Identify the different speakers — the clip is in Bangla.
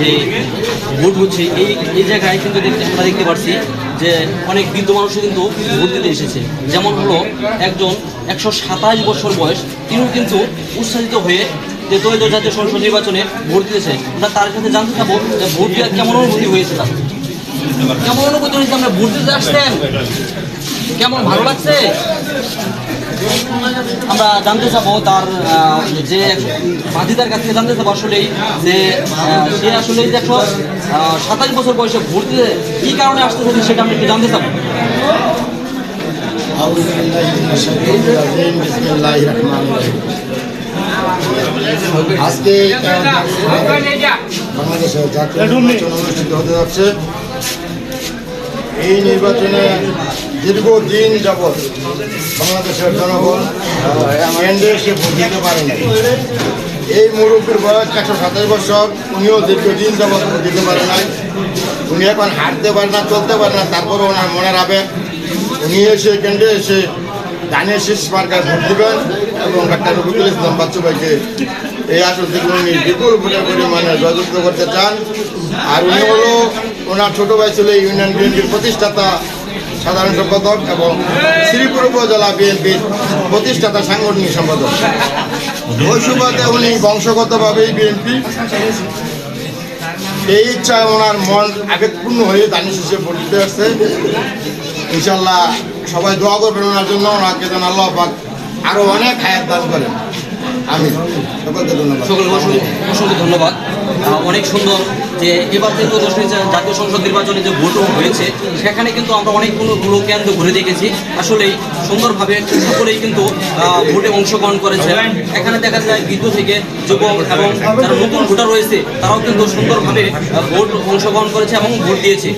Speaker 1: যে ভোট হচ্ছে এই জায়গায় কিন্তু আমরা দেখতে পাচ্ছি যে অনেক বৃদ্ধ মানুষও কিন্তু ভোট দিতে এসেছে। যেমন হলো একজন 127 বছর বয়স, তিনিও কিন্তু উৎসাহিত হয়ে যে ত্রয়োদশ জাতীয় সংসদ নির্বাচনে ভোট দিয়েছে। আমরা তার সাথে জানতে চাবো যে ভোট দেওয়ার কেমন অনুভূতি হয়েছে, তার কেমন অনুভূতি হয়েছে। আমরা ভোট দিতে আসছেন, কেমন ভালো লাগছে আমরা জানতে চাবো। তার যে বাধিতার কাছ থেকে জানতে চাবো আসলেই যে সে আসলে 127 বছর বয়সে ভোট দিতে কী কারণে আসতে চাচ্ছে সেটা আমরা একটু জানতে চাবো।
Speaker 2: আজকে বাংলাদেশের জাতীয় নির্বাচন অনুষ্ঠিত হতে যাচ্ছে। এই নির্বাচনে দীর্ঘদিন যাবৎ বাংলাদেশের জনগণ এসে ভোট দিতে পারে না। এই মুরব্বীর বয়স 127 বছর, উনিও দীর্ঘদিন যাবৎ ভোট দিতে পারে নাই। উনি এখন হাঁটতে পারে না, চলতে পারে না, তারপরে ওনার মনের আবেগ উনি এসে কেন্দ্রে এসে ধানের শীষ মার্কায় ভোট দেবেন এবং ডাক্তার রফিকুল ইসলাম বাচ্চু ভাইকে এই আসন থেকে উনি বিপুল ভোটের পরিমাণে জয়যুক্ত করতে চান। আর উনি হলো ওনার ছোটো ভাই ছিল ইউনিয়ন বিএনপির প্রতিষ্ঠাতা সাধারণ সম্পাদক এবং শ্রীপুর উপজেলা বিএনপির প্রতিষ্ঠাতা সাংগঠনিক সম্পাদক। ওই সুবাদে উনি বংশগতভাবেই বিএনপি। এই ইচ্ছায় ওনার মন আবেগপূর্ণ হয়ে ধানের শীষে ভোট দিতে আসছে। ইনশাল্লাহ সবাই দোয়া করবেন ওনার জন্য, ওনাকে যেন আল্লাহ পাক আরও অনেক হায়াত দান করেন। আমি সকলকে ধন্যবাদ।
Speaker 1: সকলকে অসংখ্য ধন্যবাদ। অনেক সুন্দর যে এবার যে জাতীয় সংসদ নির্বাচনে যে ভোট হয়েছে সেখানে কিন্তু আমরা অনেকগুলো কেন্দ্র ঘুরে দেখেছি। আসলেই সুন্দরভাবে সকলেই কিন্তু ভোটে অংশগ্রহণ করেছে। এখানে দেখা যায় বৃদ্ধ থেকে যুবক এবং যারা নতুন ভোটার রয়েছে তারাও কিন্তু সুন্দরভাবে ভোট অংশগ্রহণ করেছে এবং ভোট দিয়েছে।